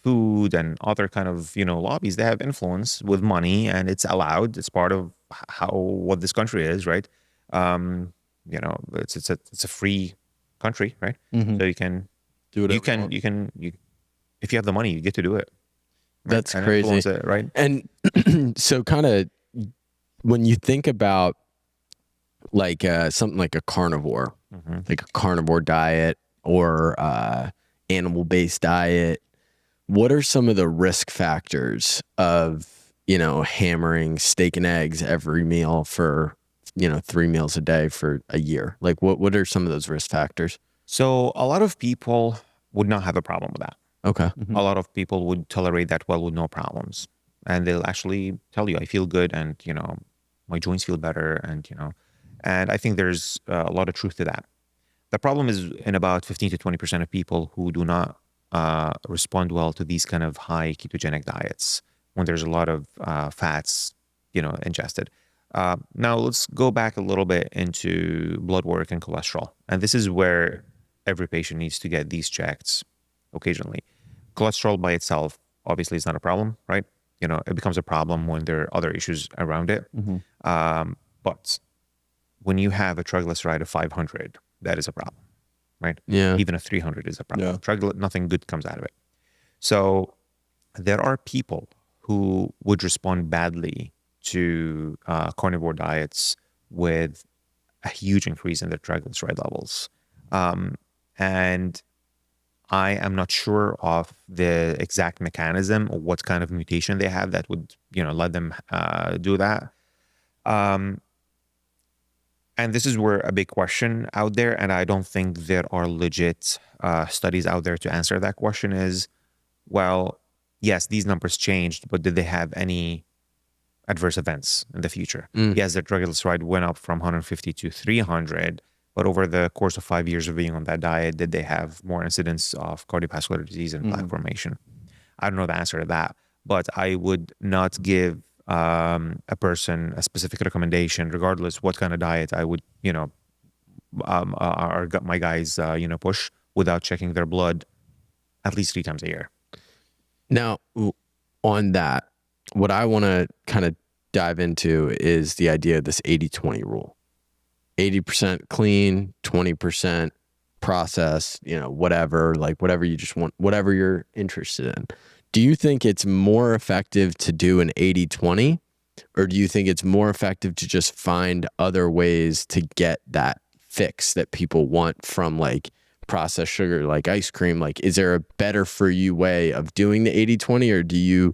food and other kind of, lobbies, they have influence with money, and it's allowed. It's part of what this country is, right? It's a free country, right? So you can do it. If you have the money, you get to do it. Right? That's crazy, it, right? And so kind of when you think about like something like a carnivore, like a carnivore diet or animal-based diet, what are some of the risk factors of, hammering steak and eggs every meal for, 3 meals a day for a year? Like what are some of those risk factors? So a lot of people would not have a problem with that. Okay. A lot of people would tolerate that well with no problems. And they'll actually tell you, I feel good, and, my joints feel better, and, and I think there's a lot of truth to that. The problem is in about 15 to 20% of people who do not respond well to these kind of high ketogenic diets when there's a lot of fats, ingested. Now let's go back a little bit into blood work and cholesterol. And this is where every patient needs to get these checked occasionally. Cholesterol by itself, obviously, is not a problem, right? It becomes a problem when there are other issues around it. But when you have a triglyceride of 500, that is a problem, right? Yeah. Even a 300 is a problem. Nothing good comes out of it. So there are people who would respond badly to carnivore diets with a huge increase in their triglyceride levels. And I am not sure of the exact mechanism or what kind of mutation they have that would, let them do that. And this is where a big question out there, and I don't think there are legit studies out there to answer that question is, well, yes, these numbers changed, but did they have any adverse events in the future? Yes, their triglyceride went up from 150 to 300, but over the course of 5 years of being on that diet, did they have more incidents of cardiovascular disease and plaque formation? I don't know the answer to that, but I would not give a person a specific recommendation, regardless what kind of diet I would, my guys, push without checking their blood at least 3 times a year. Now, on that, what I want to kind of dive into is the idea of this 80-20 rule. 80% clean, 20% processed, whatever, like whatever you just want, whatever you're interested in. Do you think it's more effective to do an 80-20, or do you think it's more effective to just find other ways to get that fix that people want from like processed sugar, like ice cream? Like, is there a better for you way of doing the 80-20, or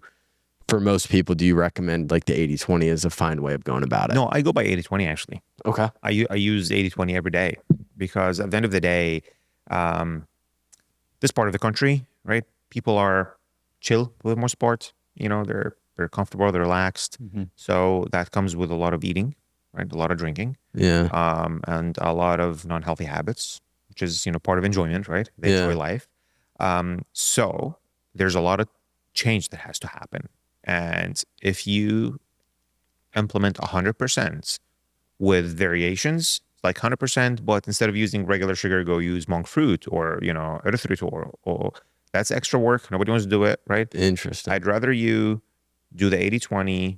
for most people, do you recommend like the 80-20 as a fine way of going about it? No, I go by 80-20 actually. Okay. I use 80-20 every day, because at the end of the day, this part of the country, right? People are chill with more sports. They're comfortable, they're relaxed. So that comes with a lot of eating, right? A lot of drinking. Yeah. And a lot of non-healthy habits, which is, part of enjoyment, right? They enjoy life. So there's a lot of change that has to happen. And if you implement 100% with variations, like 100%, but instead of using regular sugar, go use monk fruit or, erythritol, or that's extra work. Nobody wants to do it, right? Interesting. I'd rather you do the 80-20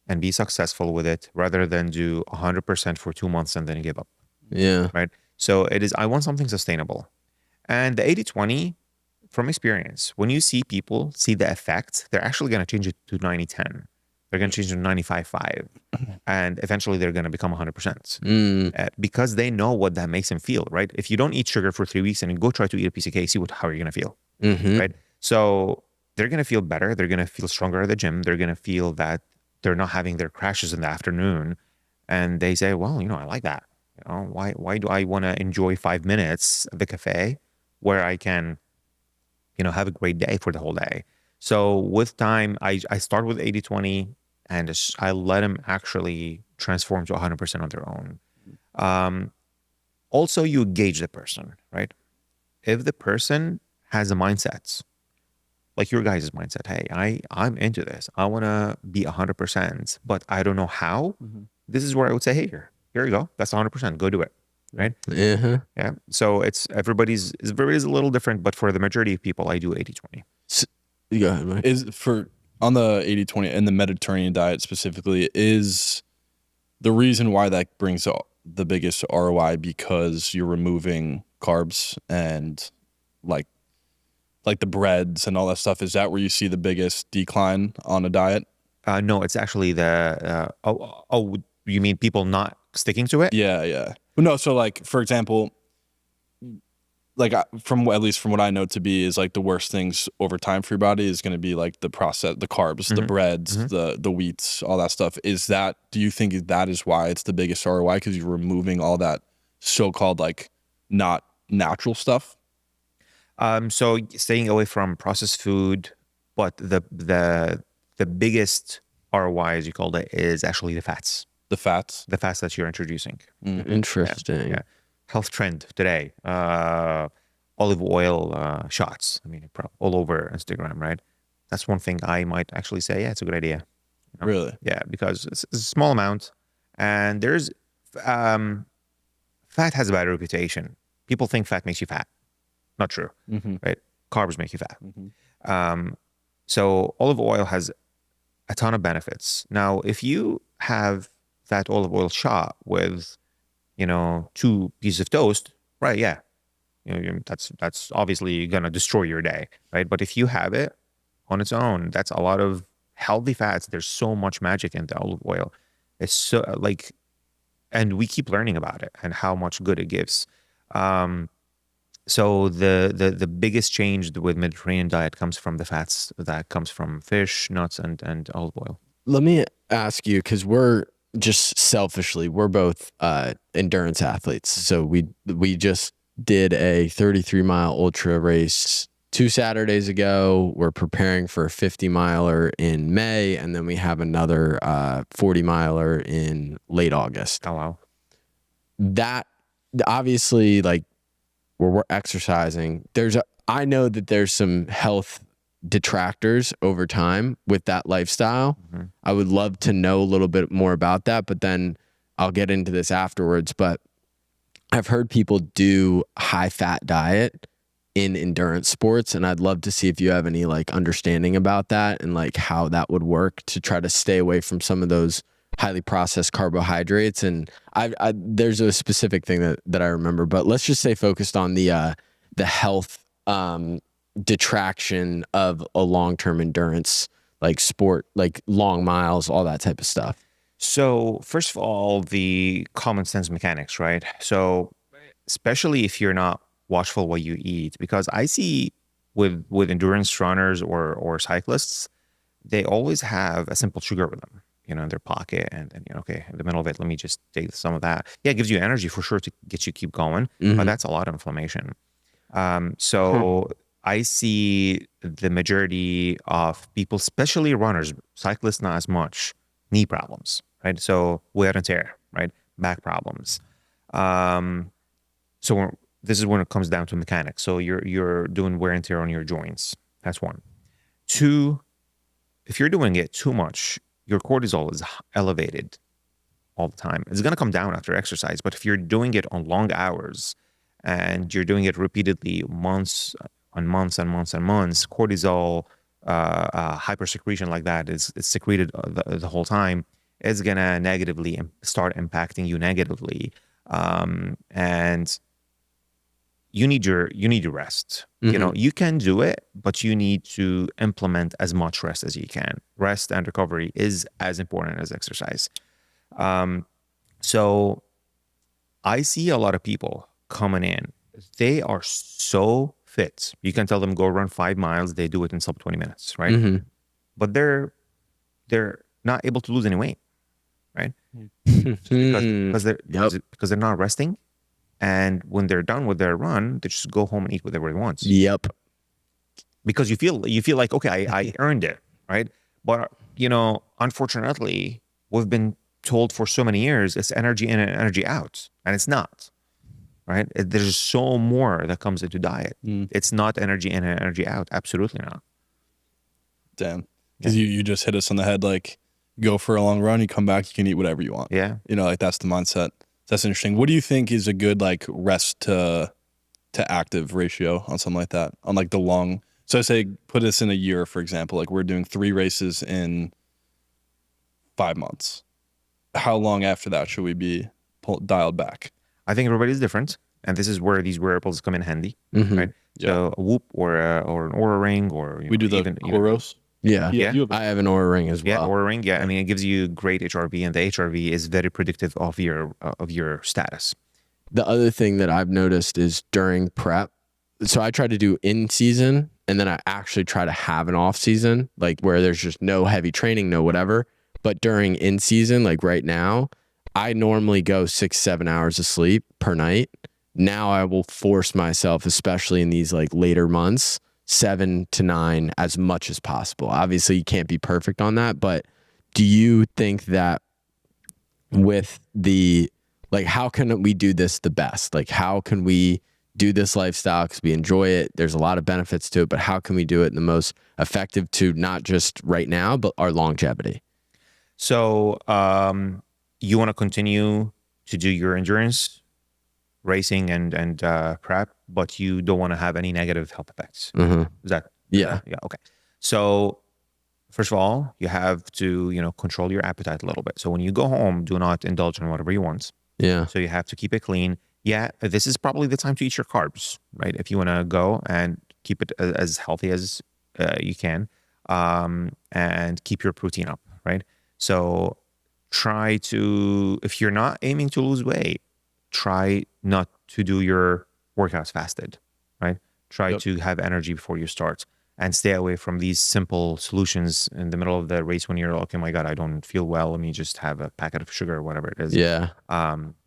and be successful with it rather than do 100% for 2 months and then give up. Yeah. Right. So I want something sustainable. And the 80-20, from experience, when you see people see the effect, they're actually going to change it to 90-10. They're going to change it to 95-5. And eventually they're going to become 100%. Because they know what that makes them feel, right? If you don't eat sugar for 3 weeks and you go try to eat a piece of cake, see how you're going to feel, right? So they're going to feel better. They're going to feel stronger at the gym. They're going to feel that they're not having their crashes in the afternoon. And they say, well, I like that. Why do I want to enjoy 5 minutes at the cafe where I can, have a great day for the whole day? So with time, I start with 80-20 and I let them actually transform to 100% on their own. Also, you gauge the person, right? If the person has a mindset, like your guys' mindset, hey, I'm into this. I want to be 100%, but I don't know how. This is where I would say, hey, here you go. That's 100%. Go do it. Right? Yeah. So everybody's a little different, but for the majority of people, I do 80-20. Go ahead, Mike. On the 80-20 and the Mediterranean diet specifically, is the reason why that brings the biggest ROI because you're removing carbs and like the breads and all that stuff? Is that where you see the biggest decline on a diet? No, it's actually you mean people not sticking to it? Yeah. No, so like, for example, like at least from what I know to be is like the worst things over time for your body is going to be like the carbs, the breads, the wheats, all that stuff. Do you think that is why it's the biggest ROI? Because you're removing all that so-called like not natural stuff? So staying away from processed food, but the biggest ROI, as you called it, is actually the fats. The fats that you're introducing. Interesting. Yeah. Health trend today, olive oil shots. I mean, all over Instagram, right? That's one thing I might actually say, yeah, it's a good idea. Really? Yeah, because it's a small amount, and there's fat has a bad reputation. People think fat makes you fat. Not true, right? Carbs make you fat. So olive oil has a ton of benefits. Now, if you have that olive oil shot with, 2 pieces of toast, right? Yeah, that's obviously gonna destroy your day, right? But if you have it on its own, that's a lot of healthy fats. There's so much magic in the olive oil. It's so and we keep learning about it and how much good it gives. So the biggest change with Mediterranean diet comes from the fats that comes from fish, nuts, and olive oil. Let me ask you, because we're just selfishly, we're both endurance athletes. So we just did a 33-mile ultra race 2 Saturdays ago. We're preparing for a 50-miler in May, and then we have another 40-miler in late August. Oh, wow. That obviously, like, we're exercising. I know that there's some health detractors over time with that lifestyle. I would love to know a little bit more about that, but then I'll get into this afterwards. But I've heard people do high fat diet in endurance sports, and I'd love to see if you have any like understanding about that and like how that would work to try to stay away from some of those highly processed carbohydrates. And there's a specific thing that I remember, but let's just stay focused on the health detraction of a long-term endurance like sport, like long miles, all that type of stuff. So first of all, the common sense mechanics, right? So especially if you're not watchful what you eat, because I see with endurance runners or cyclists, they always have a simple sugar with them, in their pocket, and okay, in the middle of it, let me just take some of that. Yeah, it gives you energy for sure to get you keep going, but that's a lot of inflammation. So I see the majority of people, especially runners, cyclists not as much, knee problems, right? So wear and tear, right? Back problems. So this is when it comes down to mechanics. So you're doing wear and tear on your joints. That's one. Two, if you're doing it too much, your cortisol is elevated all the time. It's going to come down after exercise, but if you're doing it on long hours and you're doing it repeatedly, months and months and months and months, cortisol hypersecretion like that is secreted the whole time. It's going to negatively start impacting you negatively. And you need your rest. You can do it, but you need to implement as much rest as you can. Rest and recovery is as important as exercise. So I see a lot of people coming in. They are so fit. You can tell them go run 5 miles. They do it in sub 20 minutes, right? But they're not able to lose any weight, right? because they're not resting. And when they're done with their run, they just go home and eat whatever they want. Yep. Because you feel like, okay, I earned it, right? But unfortunately, we've been told for so many years it's energy in and energy out, and it's not, right? There's so more that comes into diet. It's not energy in and energy out. Absolutely not. Damn. Because you just hit us on the head. Like, go for a long run, you come back, you can eat whatever you want. Yeah. Like that's the mindset. That's interesting. What do you think is a good like rest to active ratio on something like that? On like the long, so I say put this in a year, for example, like we're doing 3 races in 5 months. How long after that should we be dialed back? I think everybody's different, and this is where these wearables come in handy, right? Yeah. So a Whoop or an Oura ring, or we do the Coros. Yeah. Yeah. I have an Oura ring as well. Yeah, Oura ring. Yeah, I mean, it gives you great HRV, and the HRV is very predictive of your status. The other thing that I've noticed is during prep, so I try to do in season, and then I actually try to have an off season, like where there's just no heavy training, no whatever. But during in season, like right now, I normally go 6-7 hours of sleep per night. Now I will force myself, especially in these like later months, 7 to 9 as much as possible. Obviously, you can't be perfect on that, but do you think that with the, like, how can we do this the best? Like, how can we do this lifestyle because we enjoy it? There's a lot of benefits to it, but how can we do it in the most effective to not just right now, but our longevity? So you want to continue to do your endurance racing and prep, but you don't want to have any negative health effects. Is that? Yeah. Yeah. Okay. So first of all, you have to, control your appetite a little bit. So when you go home, do not indulge in whatever you want. Yeah. So you have to keep it clean. Yeah. This is probably the time to eat your carbs, right? If you want to go and keep it as healthy as you can, and keep your protein up, right? So try to, if you're not aiming to lose weight, try not to do your workouts fasted, right? Try to have energy before you start, and stay away from these simple solutions in the middle of the race when you're like, oh my God, I don't feel well. Let me just have a packet of sugar or whatever it is. Yeah.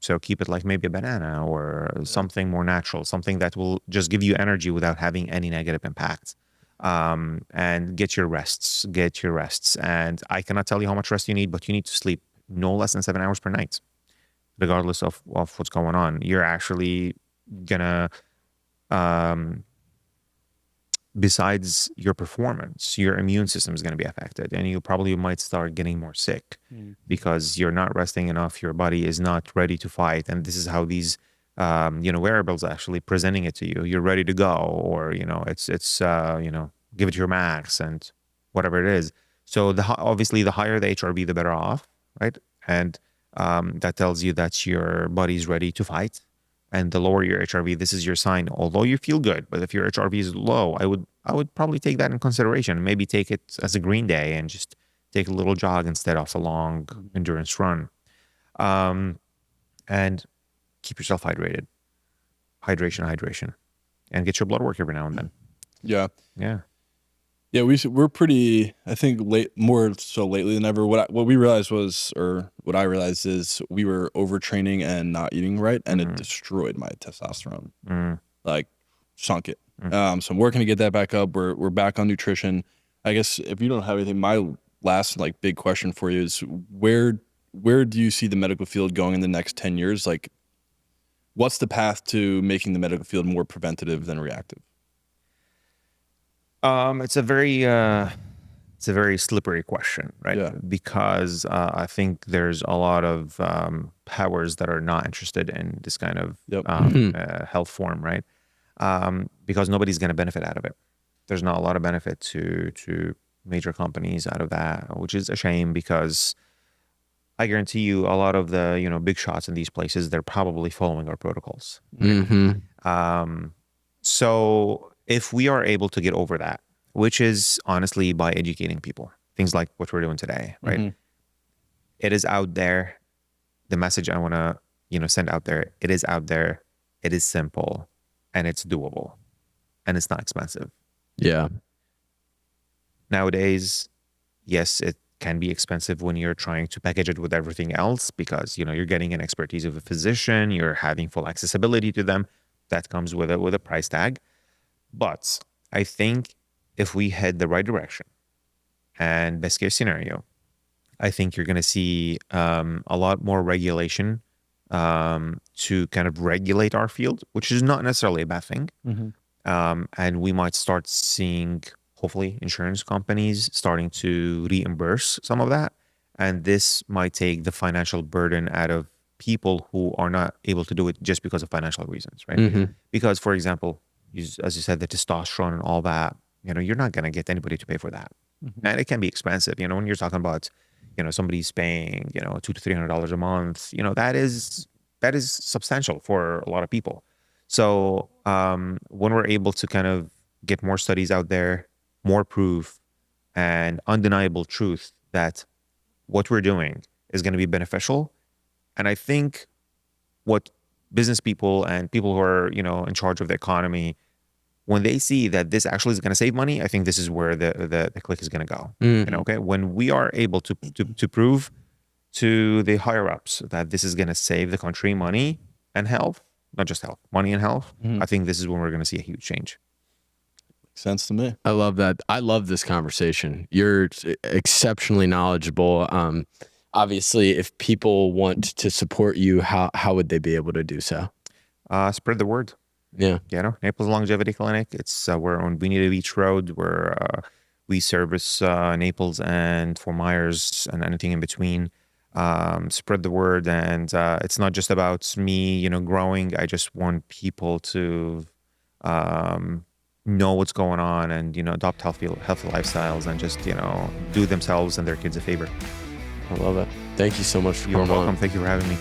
So keep it like maybe a banana or something more natural, something that will just give you energy without having any negative impacts. And get your rests. And I cannot tell you how much rest you need, but you need to sleep no less than 7 hours per night, regardless of what's going on. You're actually gonna, besides your performance, your immune system is going to be affected, and you probably might start getting more sick because you're not resting enough. Your body is not ready to fight. And this is how these, wearables actually presenting it to you. You're ready to go, or, it's give it your max and whatever it is. So obviously the higher the HRV, the better off, right? and that tells you that your body's ready to fight. And the lower your HRV, this is your sign. Although you feel good, but if your HRV is low, I would probably take that in consideration. Maybe take it as a green day and just take a little jog instead of a long endurance run. And keep yourself hydrated. Hydration, and get your blood work every now and then. Yeah. Yeah. We're pretty, I think, more so lately than ever. What we realized was, or what I realized is, we were overtraining and not eating right, and it destroyed my testosterone. Like, sunk it. So I'm working to get that back up. We're back on nutrition. I guess if you don't have anything, my last like big question for you is, where do you see the medical field going in the next 10 years? Like, what's the path to making the medical field more preventative than reactive? It's a very slippery question, right? Yeah. Because I think there's a lot of powers that are not interested in this kind of health form, right? Because nobody's going to benefit out of it. There's not a lot of benefit to major companies out of that, which is a shame, because I guarantee you a lot of the big shots in these places, they're probably following our protocols. So if we are able to get over that, which is honestly by educating people, things like what we're doing today, right? It is out there. The message I want to send out there, it is out there. It is simple, and it's doable, and it's not expensive. Yeah. Nowadays, yes, it can be expensive when you're trying to package it with everything else, because you're getting an expertise of a physician, you're having full accessibility to them. That comes with a price tag. But I think if we head the right direction, and best case scenario, I think you're going to see a lot more regulation to kind of regulate our field, which is not necessarily a bad thing. And we might start seeing, hopefully, insurance companies starting to reimburse some of that. And this might take the financial burden out of people who are not able to do it just because of financial reasons, right? Because, for example, as you said, the testosterone and all that, you're not going to get anybody to pay for that. And it can be expensive. When you're talking about, somebody's paying, $200 to $300 a month, that is substantial for a lot of people. So when we're able to kind of get more studies out there, more proof, and undeniable truth that what we're doing is going to be beneficial. And I think what business people and people who are, in charge of the economy, when they see that this actually is going to save money, I think this is where the click is going to go. Okay, when we are able to prove to the higher ups that this is going to save the country money and health, not just health, money and health, I think this is when we're going to see a huge change. Makes sense to me. I love that. I love this conversation. You're exceptionally knowledgeable. Obviously, if people want to support you, how would they be able to do so? Spread the word. Yeah. Naples Longevity Clinic. We're on Bonita Beach Road, where we service Naples and Fort Myers and anything in between. Spread the word, and it's not just about me, growing. I just want people to know what's going on and adopt healthy lifestyles, and just do themselves and their kids a favor. I love it. Thank you so much for You're coming on. welcome. Thank you for having me.